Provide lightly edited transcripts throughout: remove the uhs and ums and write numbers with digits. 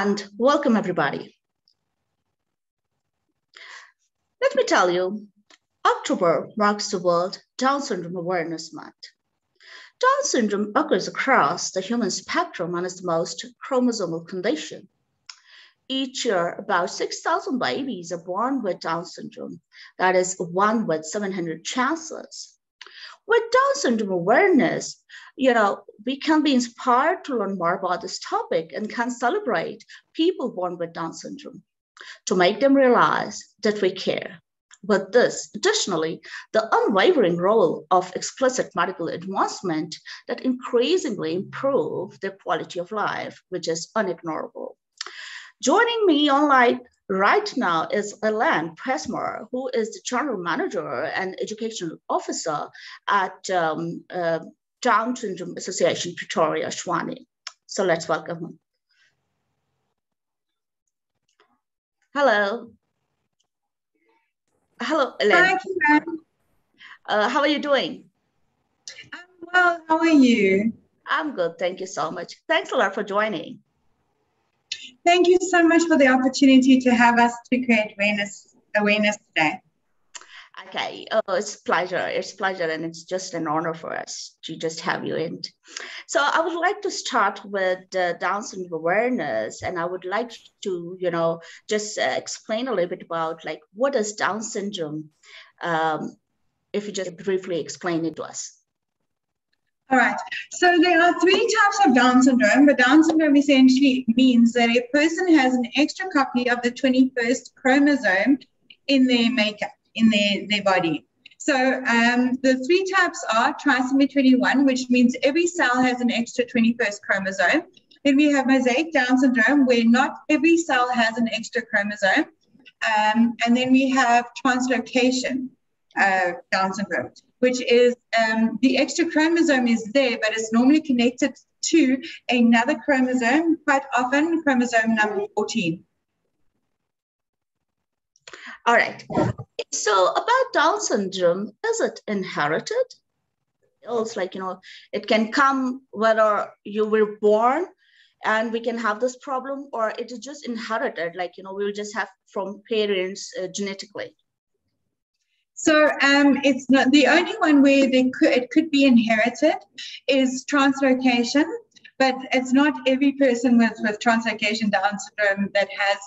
and welcome everybody. Let me tell you, October marks the World Down Syndrome Awareness Month. Down syndrome occurs across the human spectrum and is the most chromosomal condition. Each year, about 6,000 babies are born with Down syndrome. That is 1 with 700 chances. With Down syndrome awareness, we can be inspired to learn more about this topic and can celebrate people born with Down syndrome to make them realize that we care. With this, additionally, the unwavering role of explicit medical advancement that increasingly improve their quality of life, which is unignorable. Joining me online right now is Elaine Passmoor, who is the General Manager and Educational Officer at Down Syndrome Association Pretoria, Shwani. So let's welcome him. Hello. Hello, Elaine. Hi, how are you doing? I'm well. How are you? I'm good. Thank you so much. Thanks a lot for joining. Thank you so much for the opportunity to have us to create awareness today. Okay, it's a pleasure. It's a pleasure, and it's just an honor for us to just have you in. So I would like to start with Down syndrome awareness, and I would like to, just explain a little bit about what is Down syndrome. If you just briefly explain it to us. All right. So there are 3 types of Down syndrome, but Down syndrome essentially means that a person has an extra copy of the 21st chromosome in their makeup, in their body. So the 3 types are trisomy 21, which means every cell has an extra 21st chromosome. Then we have mosaic Down syndrome, where not every cell has an extra chromosome. And then we have translocation Down syndrome, which is the extra chromosome is there, but it's normally connected to another chromosome, quite often chromosome number 14. All right. So about Down syndrome, is it inherited? It's it can come whether you were born and we can have this problem, or it is just inherited, we'll just have from parents genetically. So it's not the only one where it could be inherited is translocation, but it's not every person with translocation Down syndrome that has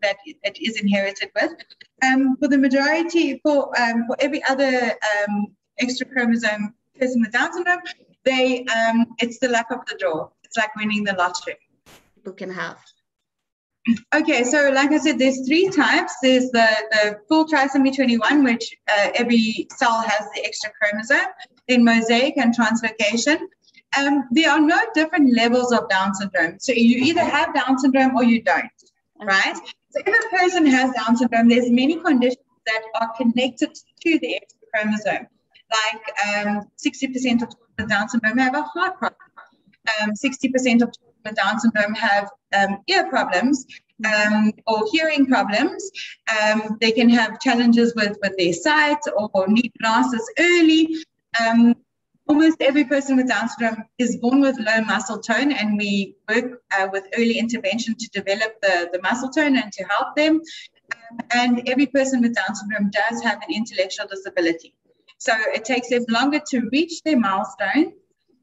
that it is inherited with. For the majority, for every other extra chromosome person with Down syndrome, it's the luck of the draw. It's like winning the lottery. People can have. Okay, so like I said, there's 3 types. There's the full trisomy 21, which every cell has the extra chromosome, then mosaic and translocation. There are no different levels of Down syndrome. So you either have Down syndrome or you don't, right? So if a person has Down syndrome, there's many conditions that are connected to the extra chromosome. Like 60% of children with Down syndrome have a heart problem. 60% of children with Down syndrome have ear problems or hearing problems. They can have challenges with their sight or need glasses early. Almost every person with Down syndrome is born with low muscle tone, and we work with early intervention to develop the muscle tone and to help them. And every person with Down syndrome does have an intellectual disability. So it takes them longer to reach their milestone,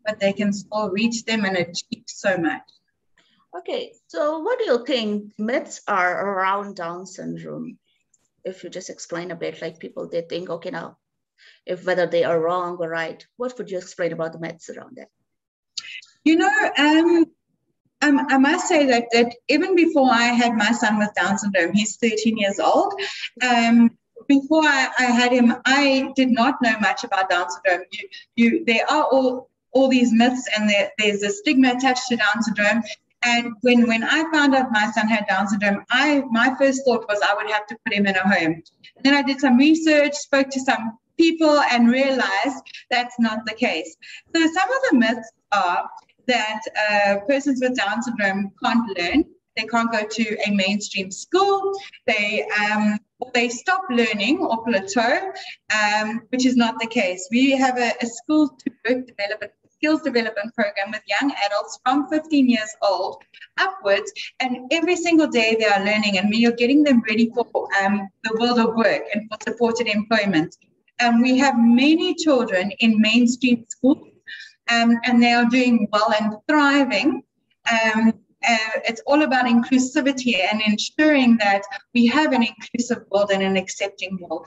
but they can still reach them and achieve so much. Okay, so what do you think myths are around Down syndrome? If you just explain a bit, people, they think, okay, now, if whether they are wrong or right, what would you explain about the myths around that? I must say that even before I had my son with Down syndrome, he's 13 years old. Before I had him, I did not know much about Down syndrome. There are all these myths, and there's a stigma attached to Down syndrome. And when I found out my son had Down syndrome, my first thought was I would have to put him in a home. And then I did some research, spoke to some people, and realized that's not the case. So some of the myths are that persons with Down syndrome can't learn. They can't go to a mainstream school. They stop learning or plateau, which is not the case. We have a school to work development skills development program with young adults from 15 years old upwards, and every single day they are learning, and we are getting them ready for the world of work and for supported employment. We have many children in mainstream schools, and they are doing well and thriving. It's all about inclusivity and ensuring that we have an inclusive world and an accepting world.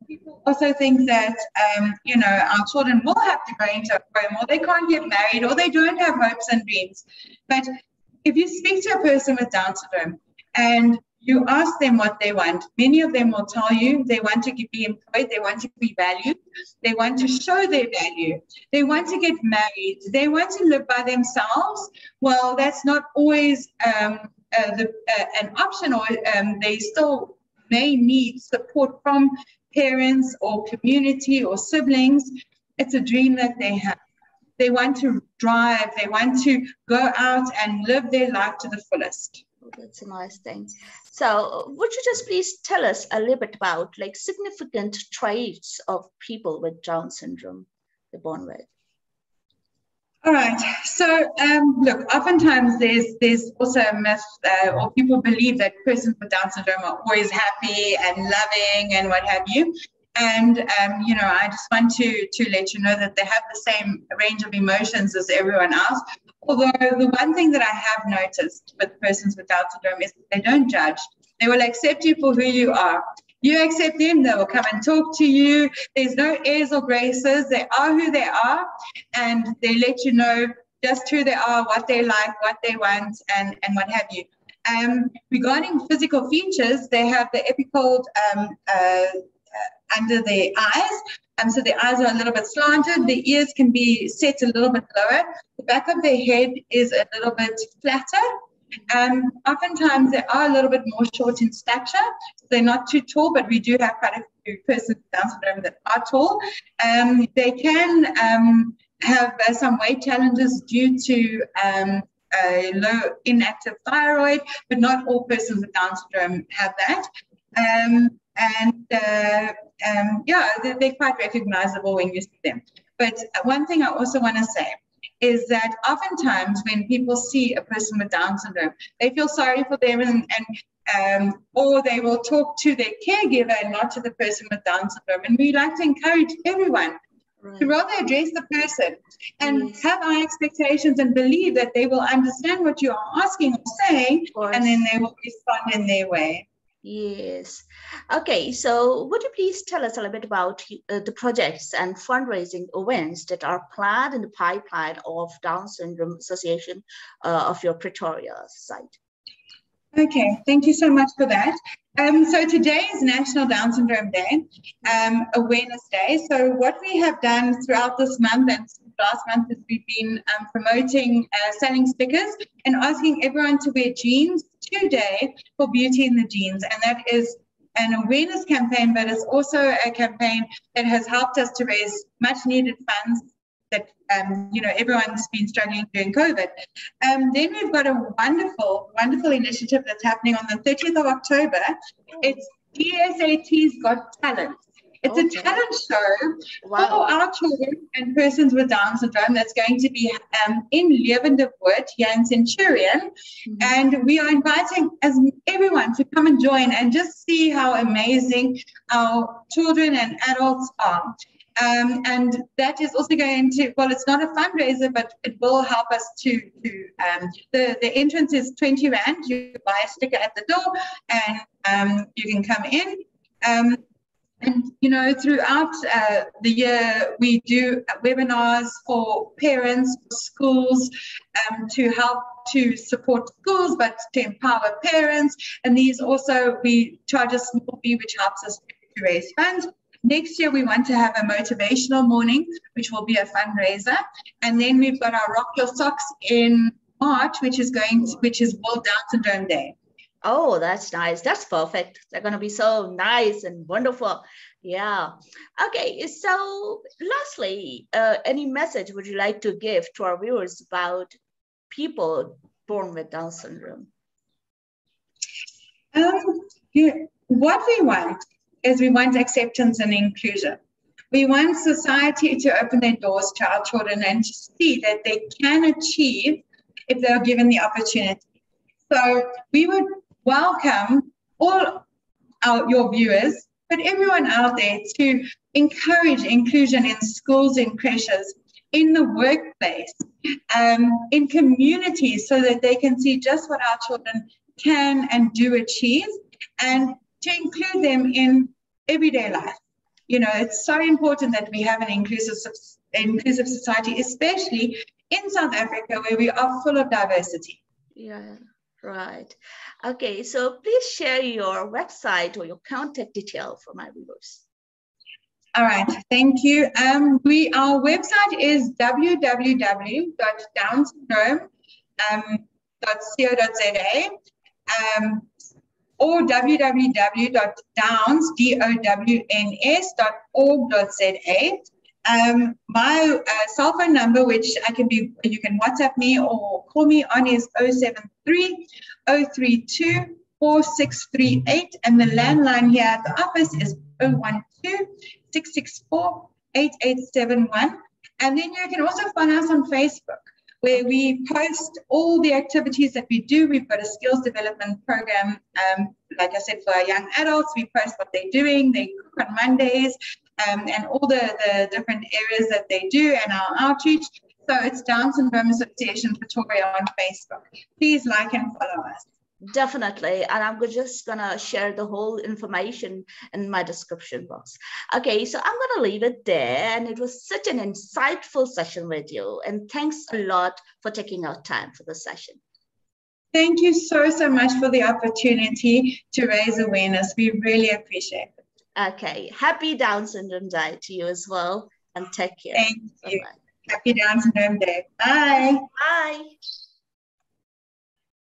People also think that, our children will have to go into a home, or they can't get married, or they don't have hopes and dreams. But if you speak to a person with Down syndrome and you ask them what they want, many of them will tell you they want to be employed, they want to be valued, they want to show their value, they want to get married, they want to live by themselves. Well, that's not always an option, or they still may need support from parents or community or siblings. It's a dream that they have. They want to drive, they want to go out and live their life to the fullest. That's a nice thing. So would you just please tell us a little bit about like significant traits of people with Down syndrome they're born with? All right. So look, oftentimes there's also a myth, or people believe that persons with Down syndrome are always happy and loving and what have you. And, I just want to let you know that they have the same range of emotions as everyone else. Although the one thing that I have noticed with persons with Down syndrome is that they don't judge. They will accept you for who you are. You accept them, they will come and talk to you. There's no airs or graces. They are who they are, and they let you know just who they are, what they like, what they want, and what have you. Regarding physical features, they have the epicold under their eyes. So the eyes are a little bit slanted. The ears can be set a little bit lower. The back of their head is a little bit flatter. Oftentimes they are a little bit more short in stature. So they're not too tall, but we do have quite a few persons with Down syndrome that are tall. They can have some weight challenges due to a low inactive thyroid, but not all persons with Down syndrome have that. They're quite recognizable when you see them. But one thing I also want to say is that oftentimes when people see a person with Down syndrome, they feel sorry for them, or they will talk to their caregiver and not to the person with Down syndrome. And we like to encourage everyone to rather address the person and have high expectations and believe that they will understand what you are asking or saying, and then they will respond in their way. Yes. Okay, so would you please tell us a little bit about the projects and fundraising events that are planned in the pipeline of Down Syndrome Association of your Pretoria site? Okay, thank you so much for that. So today is National Down Syndrome Day, Awareness Day. So what we have done throughout this month and last month is we've been promoting selling stickers and asking everyone to wear jeans today for Beauty in the Jeans. And that is an awareness campaign, but it's also a campaign that has helped us to raise much needed funds that, everyone's been struggling during COVID. Then we've got a wonderful, wonderful initiative that's happening on the 30th of October. It's DSAT's Got Talent. It's a talent show for our children and persons with Down syndrome that's going to be in Leeuwendewood here in Centurion. And we are inviting everyone to come and join and just see how amazing our children and adults are. And that is also going to, well, it's not a fundraiser, but it will help us to the entrance is 20 Rand. You buy a sticker at the door and you can come in. And, throughout the year, we do webinars for parents, for schools, to help to support schools, but to empower parents. And these also, we charge a small fee, which helps us to raise funds. Next year, we want to have a motivational morning, which will be a fundraiser. And then we've got our Rock Your Socks in March, which is World Down Syndrome Day. Oh, that's nice. That's perfect. They're going to be so nice and wonderful. Yeah. Okay. So lastly, any message would you like to give to our viewers about people born with Down syndrome? What we want is we want acceptance and inclusion. We want society to open their doors to our children and to see that they can achieve if they're given the opportunity. So we would welcome all your viewers, but everyone out there, to encourage inclusion in schools and creches, in the workplace, in communities, so that they can see just what our children can and do achieve, and to include them in everyday life. You know, it's so important that we have an inclusive society, especially in South Africa, where we are full of diversity. Yeah, right. Okay, so please share your website or your contact detail for my viewers. All right, thank you. Our website is www.downsyndrome.co.za, or www.downs.org.za. My cell phone number, which you can WhatsApp me or call me on, is 073 032 4638, and the landline here at the office is 012 664 8871. And then you can also find us on Facebook, where we post all the activities that we do. We've got a skills development program, like I said, for our young adults. We post what they're doing. They cook on Mondays, and all the different areas that they do, and our outreach. So it's Down Syndrome Association Pretoria on Facebook. Please like and follow us. Definitely, and I'm just gonna share the whole information in my description box. Okay, so I'm gonna leave it there, and it was such an insightful session with you, and thanks a lot for taking out time for the session. Thank you so much for the opportunity to raise awareness. We really appreciate it. Okay, happy Down Syndrome Day to you as well, and take care. Thank you. Bye-bye. Happy Down Syndrome Day. Bye. Bye.